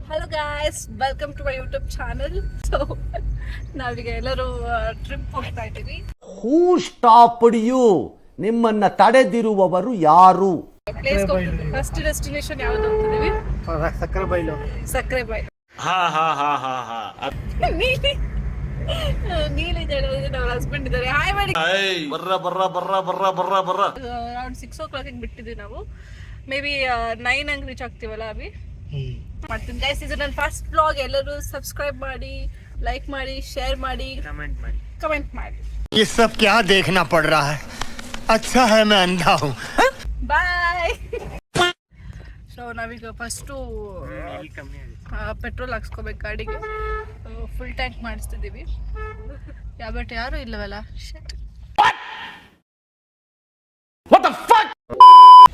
Hello guys, welcome to my YouTube channel. So ನಾವೀಗ ಎಲ್ಲರೂ trip ಹೋಗ್ತಾ ಇದ್ದೀವಿ. Who stopped you? ನಿಮ್ಮನ್ನ ತಡೆದಿರುವವರು ಯಾರು? ಪ್ಲೇಸ್ ಫಸ್ಟ್ ಡೆಸ್ಟಿನೇಷನ್ ಯಾವ್ದು ಹೋಗ್ತಿದೀವಿ? ಸಕ್ಕರೆಬೈಲು. ನೀಲಿ ನಮ್ಮ ಹಸ್ಬೆಂಡ್ ಇದ್ದಾರೆ. ಹಾಯ್ ಮಾಡಿ. ಅರೌಂಡ್ 6 o'clock ಬಿಟ್ಟಿದ್ದೀವಿ ನಾವು. ಮೇ ಬಿ 9 ಹಂಗೆ ರೀಚ್ ಆಗ್ತೀವಲ್ಲ ಅಭಿ. ಮಾಡ್ತೀನಿ ಗೈಸ್. ಇದು ನನ್ನ ಫಸ್ಟ್ ಬ್ಲಾಗ್. ಎಲ್ಲರೂ ಸಬ್ಸ್ಕ್ರೈಬ್ ಮಾಡಿ, ಲೈಕ್ ಮಾಡಿ, ಶೇರ್ ಮಾಡಿ, ಕಮೆಂಟ್ ಮಾಡಿ. ये सब क्या देखना पड़ रहा है? अच्छा है मैं अंधा हूँ. ಬಾಯ್. ಸೊ ನಾವೀಗ ಫಸ್ಟು ಪೆಟ್ರೋಲ್ ಹಾಕ್ಸ್ಕೋಬೇಕು ಗಾಡಿಗೆ. Full tank ಮಾಡಿಸ್ತಿದ್ದೀವಿ. ಬಟ್ ಯಾರು ಇಲ್ಲವಲ್ಲ.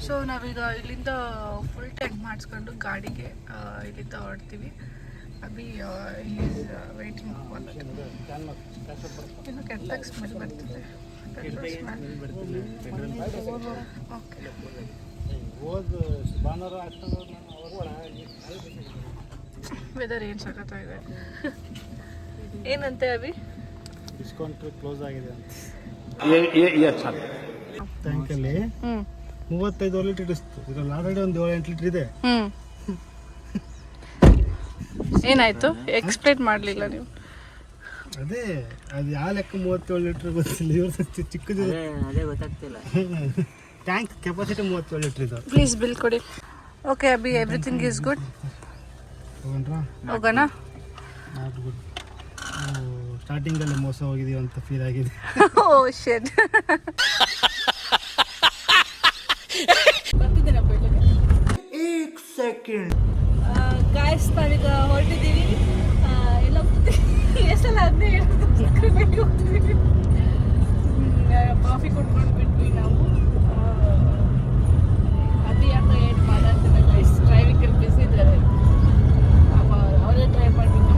ಸೊ ನಾವೀಗ ಇಲ್ಲಿಂದ ಫುಲ್ ಟ್ಯಾಂಕ್ ಮಾಡಿಸ್ಕೊಂಡು ಗಾಡಿಗೆ ಇಲ್ಲಿಂದ ಹೊರಡ್ತೀವಿ. ಅಭಿ ವೇಟಿಂಗ್ ಇನ್ನು ಕೆಟ್ಟಾಗ ಸ್ಮೆಲ್ ಬರ್ತಿದೆ. ವೆದರ್ ಏನು ಸಖತ್ತಾಗಿದೆ. ಏನಂತೆ ಅಭಿ? ಡಿಸ್ಕೌಂಟ್ ಕ್ಲೋಸ್ ಆಗಿದೆ ಅಂತ. अच्छा ಟ್ಯಾಂಕಲ್ಲಿ 35 ಲೀಟರ್ ಇತ್ತು. ಇದ್ರಲ್ಲಿ ಆಲ್ರೆಡಿ ಒಂದು 7-8 ಲೀಟರ್ ಇದೆ. ಏನಾಯ್ತು? ಎಕ್ಸ್ಪ್ಲೇನ್ ಮಾಡಲಿಲ್ಲ ನೀವು. ಅದೇ ಅದು ಯಾವ ಲೆಕ್ಕ 37 ಲೀಟರ್ ಗೊತ್ತಿಲ್ಲ. ಇವ್ರ ಚಿಕ್ಕದಿದೆ, ಅದೇ ಗೊತ್ತಾಗ್ತಿಲ್ಲ. ಟ್ಯಾಂಕ್ ಕೆಪಾಸಿಟಿ 37 ಲೀಟರ್ ಇದೆ. ಪ್ಲೀಸ್ ಬಿಲ್ ಕೊಡಿ. Okay Abhi, everything is good. ಹೋಗೋಣ. Not good. ಸ್ಟಾರ್ಟಿಂಗಲ್ಲಿ ಮೋಸ ಹೋಗಿದೀವಿ ಅಂತ ಫೀಲ್ ಆಗಿದೆ. ಓ ಶಿಟ್. ಬರ್ತಿದ್ದೀನಪ್ಪ ಇಲ್ಲಿಗೆ. 1 ಸೆಕೆಂಡ್. ಗಾಯ್ಸ್, ನಾವೀಗ ಹೊರಟಿದ್ದೀವಿ. ಎಲ್ಲ ಎಷ್ಟೆಲ್ಲ ಅದನ್ನೇ ಹೋಗ್ತಿದ್ದೀವಿ. ಕಾಫಿ ಕೊಟ್ಕೊಂಡು ಬಿಟ್ವಿ ನಾವು. ಅಭಿ ಅಂತ ಏನು ಮಾತಾಡ್ತಿಲ್ಲ ಗೈಸ್. ಡ್ರೈವಿಂಗಲ್ಲಿ ಬಿಸಿ ಇದ್ದಾರೆ. ಅವರೇ ಟ್ರೈ ಮಾಡಬೇಕು.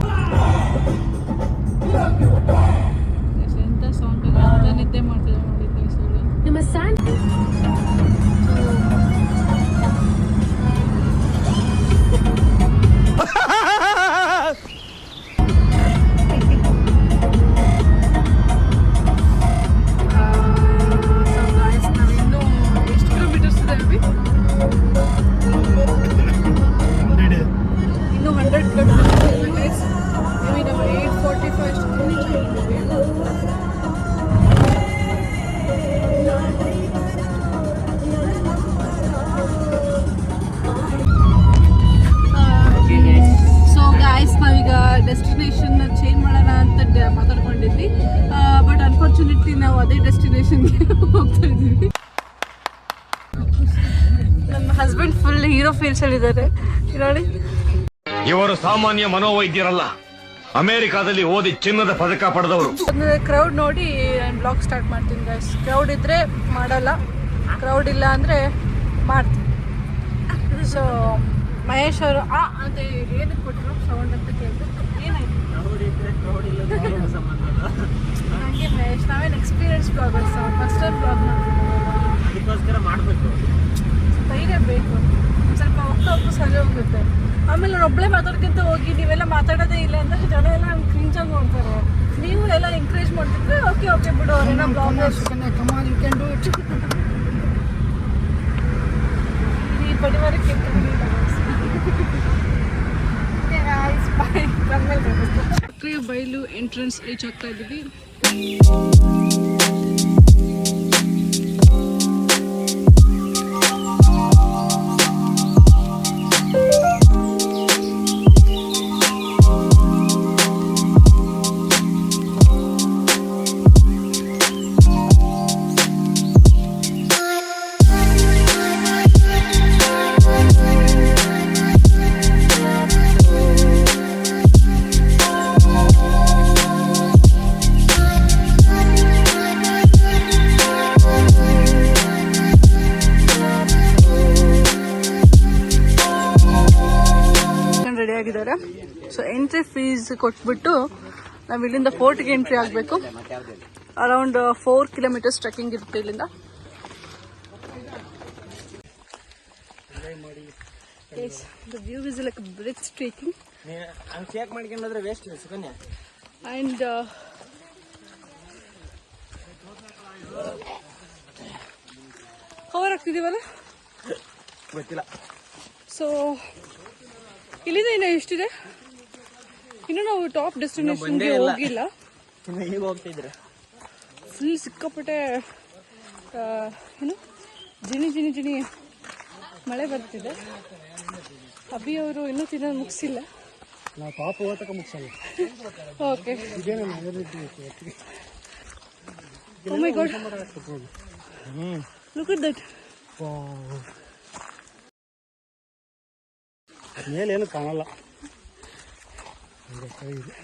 ಎಂಥ ಸಾಂಗ್ ಅಂತ ನಿದ್ದೆ ಮಾಡ್ತಿದ್ದೆ ನೋಡಿ ಗೈಸ್. ನಿಮ್ಮ ಸ್ಯಾನ್ ಇನ್ನು 100 ಕಿಲೋಮೀಟರ್ ಗೈಸ್. ಮೇಬಿ ನಾವು 8:45 ಅಷ್ಟೊತ್ತಿಗೆ ರೀಚ್ ಆಗಿದ್ದೀವಿ. ಸೊ ಗಾಯ್ಸ್, ನಾವೀಗ ಡೆಸ್ಟಿನೇಷನ್ ಚೇಂಜ್ ಮಾಡೋಣ ಅಂತ ಮಾತಾಡ್ಕೊಂಡಿದ್ವಿ. ಬಟ್ ಅನ್ಫಾರ್ಚುನೇಟ್ಲಿ ನಾವು ಅದೇ ಡೆಸ್ಟಿನೇಷನ್ಗೆ ಹೋಗ್ತಾ ಇದ್ದೀವಿ. ನಮ್ಮ ಹಸ್ಬೆಂಡ್ ಫುಲ್ ಹೀರೋ ಫೀಲ್ಸ್ ಅಲ್ಲಿ ಇದ್ದಾರೆ ನೋಡಿ. ಇವರು ಸಾಮಾನ್ಯ ಮನೋವೈದ್ಯರಲ್ಲ, ಅಮೆರಿಕಾದಲ್ಲಿ ಓದಿ ಚಿನ್ನದ ಪದಕ ಪಡೆದವರು. ಒಂದು ಕ್ರೌಡ್ ನೋಡಿ ನಾನು ಬ್ಲಾಗ್ ಸ್ಟಾರ್ಟ್ ಮಾಡ್ತೀನಿ ಗೈಸ್. ಕ್ರೌಡ್ ಇದ್ರೆ ಮಾಡಲ್ಲ, ಕ್ರೌಡ್ ಇಲ್ಲ ಅಂದರೆ ಮಾಡ್ತೀನಿ. ಸೊ ಮಹೇಶ್ ಅವರು ಅಂತ ಏನಕ್ಕೆ ಕೊಟ್ಟರು ಸೌಂಡ್ ಅಂತ ಕೇಳಿದ್ರು. ಏನಾಯ್ತು? ನನಗೆ ಮಹೇಶ್, ನಾವೇನು experience bloggers, first time blog ಅದಕ್ಕೋಸ್ಕರ ಮಾಡಬೇಕು. ಧೈರ್ಯ ಬೇಕು. ಸ್ವಲ್ಪ ಹೋಗ್ತಾ ಸರಿ ಹೋಗುತ್ತೆ. ಆಮೇಲೆ ನಾನು ಒಬ್ಬಳೇ ಮಾತಾಡ್ಕೊಂತ ಹೋಗಿ ನೀವೆಲ್ಲ ಮಾತಾಡೋದೇ ಇಲ್ಲ ಅಂದರೆ ಜನ ಎಲ್ಲ ನಂಗೆ ಕ್ರಿಂಜಾಗಿ ನೋಡ್ತಾರೆ. ನೀವು ಎಲ್ಲ ಎಂಕರೇಜ್ ಮಾಡ್ತಿದ್ರೆ ಓಕೆ ಓಕೆ ಬಿಡು, ಅವರೇನೋ bloggers, come on you can do it. ಈ ಪರಿವಾರಕ್ಕೆ ಬೈಲು ಎಂಟ್ರೆನ್ಸ್ ರೀಚ್ ಆಗ್ತಾ ಇದ್ದೀವಿ. ಆಗಿದ್ದಾರೆ. ಸೊ ಎಂಟ್ರಿ ಫೀಸ್ ಕೊಟ್ಬಿಟ್ಟು ನಾವು ಇಲ್ಲಿಂದ ಫೋರ್ಟ್ಗೆ ಎಂಟ್ರಿ ಆಗಬೇಕು. ಅರೌಂಡ್ 4 ಕಿಲೋಮೀಟರ್ಸ್ ಟ್ರೆಕ್ಕಿಂಗ್ ಇರುತ್ತೆ ಇಲ್ಲಿಂದ. Yes, the view is like breathtaking. ಹಂಗೆ ಚೇಕ್ ಮಾಡ್ಕೊಂಡ್ರೆ ವೇಸ್ಟ್ ಸುಕನ್ಯಾ. And ಕವರ್ ಆಗ್ತಿದೀವಲ್ಲ, ಗೊತ್ತಿಲ್ಲ. ಸೊ ಇಲ್ಲಿಂದ ಇನ್ನು ಎಷ್ಟಿದೆ? ಇನ್ನು ನಾವು ಟಾಪ್ ಡೆಸ್ಟಿನೇಷನ್ಗೆ ಹೋಗಿಲ್ಲ. ಇನ್ನು ಈಗ ಹೋಗ್ತಿದ್ರೆ ಫುಲ್ ಸಿಕ್ಕಾಪಟ್ಟೆ ಏನು ಜಿನಿ ಜಿನಿ ಜಿನಿ ಮಳೆ ಬರ್ತಿದೆ. ಅಭಿ ಅವರು ಇನ್ನೂ ತಿನ್ನೋದು ಮುಗಿಸಿಲ್ಲ. ನಾವು ಪಾಪ ಹೋಗತಕ್ಕ ಮುಗಿಸಲ್ಲ. ಓಕೆ, ಇದೇನ oh my god, look at that. ಮೇಲೇನು ಕಾಣಲ್ಲ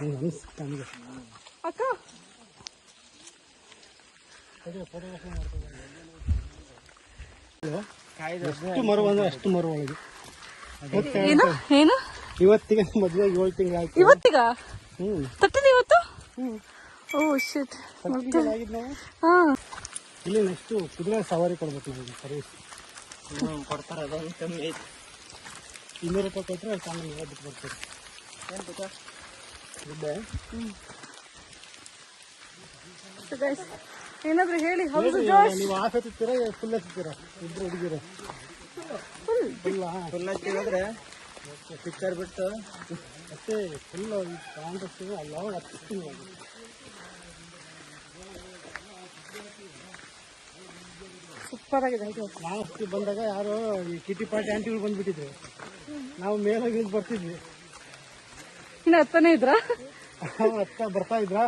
ಅನಿಸ್ತು ನನಗೆ. ಅಕ್ಕ ಎಷ್ಟು ಮರ ಅಂದ್ರೆ ಅಷ್ಟು ಮರ ಒಳಗೆ. ಏನು ಏನು ಇವತ್ತಿಗೆ ಮದುವೆ 7 ತಿಂಗಳಾಯ್ತು. ಇವತ್ತಿಗ ಹ್ಞೂ ತಟ್ಟಿದೆ ಇವತ್ತು? ಓ ಶಿಟ್. ಆಗಿದ್ದು ನಾವು ಹಾ, ಇಲ್ಲಿ ನೆಕ್ಸ್ಟು ಕುದುರೆ ಸವಾರಿ ಕೊಡ್ಬೇಕು ನಮಗೆ ಸರ್ವಿಸ್. ಕೊಡ್ತಾರೆ, ಅದೊಂದು ಕಮ್ಮಿ ಐತಿ. 200 ರೂಪಾಯಿ ಕೊಟ್ಟರೆ ಸಾಮಾನ್ಯ ಬಿಟ್ಟು ಬರ್ತಾರೆ. ಏನು ಗೊತ್ತಾ? ದುಡ್ಡೆ So guys, ಏನಾದ್ರು ಹೇಳಿ. ಹೌದು ಜೋಶ್, ನೀವು ಹಾಫ್ ಎತ್ತೀರಾ ಫುಲ್ ಎತ್ತೀರಾ? ಇಬ್ಬರು ಹುಡುಗಿರು ಫುಲ್ಲ ಫುಲ್ ಹಚ್ಚಿದ್ರೆ ಪಿಕ್ಚರ್ ಬಿಟ್ಟು ಮತ್ತೆ ಫುಲ್ ಕಾಂಟ್ರಾಕ್ಟ್ ಅಲ್ಲ ಹಚ್ತೀನಿ. ಸೂಪರ್ ಆಗಿದೆ. ನಾವು ಬಂದಾಗ ಯಾರೋ ಈ ಕಿಟಿ ಪಾರ್ಟಿ ಆಂಟಿಗಳು ಬಂದ್ಬಿಟ್ಟಿದ್ರು. ನಾವು ಮೇಲಾಗಿ ಬರ್ತಿದ್ವಿ, ಇನ್ನು ಹತ್ತನೇ ಇದ್ರಾ? ಅತ್ತ ಬರ್ತಾ ಇದ್ರಾ,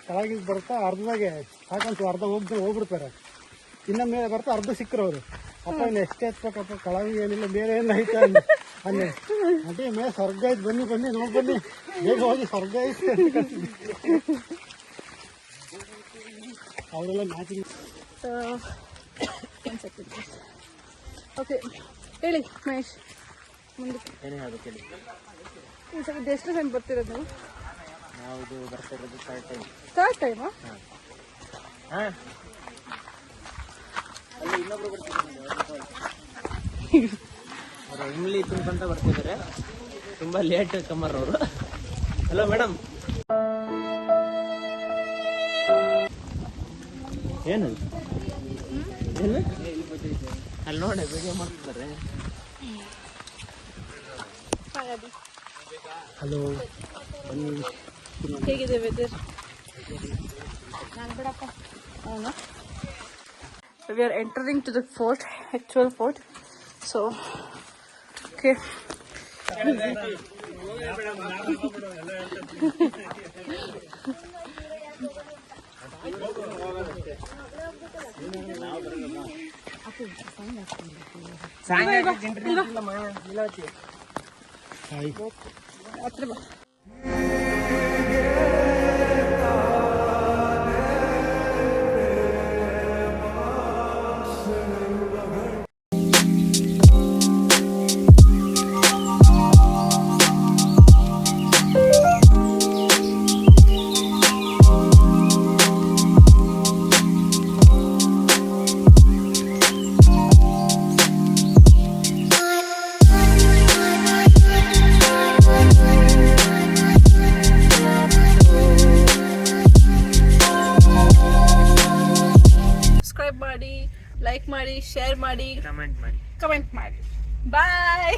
ಕೆಳಗಿದ್ ಬರ್ತಾ ಅರ್ಧದಾಗೆ ಸಾಕಂತ ಅರ್ಧ ಹೋಗ್ಬಿಡ್ತಾರೆ. ಇನ್ನ ಮೇಲೆ ಬರ್ತಾ ಅರ್ಧ ಸಿಕ್ಕರು ಅವರು. ಅಪ್ಪ ಇನ್ನು ಎಷ್ಟೇ ಎತ್ಬೇಕಪ್ಪ, ಕೆಳಗೆ ಏನಿಲ್ಲ, ಬೇರೆ ಏನಾಯ್ತು ಅಲ್ಲಿ ಅದೇ ಮೇಲೆ ಸ್ವರ್ಗ ಐತೆ, ಬನ್ನಿ ಬನ್ನಿ ನೋಡಿ ಬನ್ನಿ, ಬೇಗ ಹೋಗಿ ಸ್ವರ್ಗ ಐತೆ ಅಂತ ಕಳ್ಸಿದ್ವಿ. ಅವರೆಲ್ಲ ಮ್ಯಾಚಿಂಗ್. ಓಕೆ, ಹೇಳಿ ಮಹೇಶ್, ಮುಂದಕ್ಕೆ ಏನೇ ಹೇಳ್ಬೇಕು ಹೇಳಿ. ಈ ಸಲ ಎಷ್ಟು ಟೈಮ್ ಬರ್ತಿರೋದು ನೀವು? ನಾವು ಇದು ಬರ್ತಾ ಇರೋದು ಥರ್ಡ್ ಟೈಮಾ? ಹಾಂ, ಅಲ್ಲಿ ಇನ್ನೊಬ್ರು ಬರ್ತಿದ್ದಾರೆ, ಅವರು ಇಮ್ಲಿ ತುಂಬ್ಕೊಂತ ಬರ್ತಿದ್ದಾರೆ. ತುಂಬ ಲೇಟ್ ಕಮ್ಮರ್ ಅವರು. ಹಲೋ ಮೇಡಮ್, ಏನು ಏನು ಅಲ್ಲಿ ನೋಡಿ ವಿಡಿಯೋ ಮಾಡ್ತಿದ್ದಾರೆ. ಹಲೋ, ಹೇಗಿದೆ weather? We are entering to the fort, actual fort. So, okay. Hi. ಹತ್ರ ಬಾ. ಮಾಡಿ, ಲೈಕ್ ಮಾಡಿ, ಶೇರ್ ಮಾಡಿ, ಕಮೆಂಟ್ ಮಾಡಿ. ಕಮೆಂಟ್ ಮಾಡಿ. ಬಾಯ್.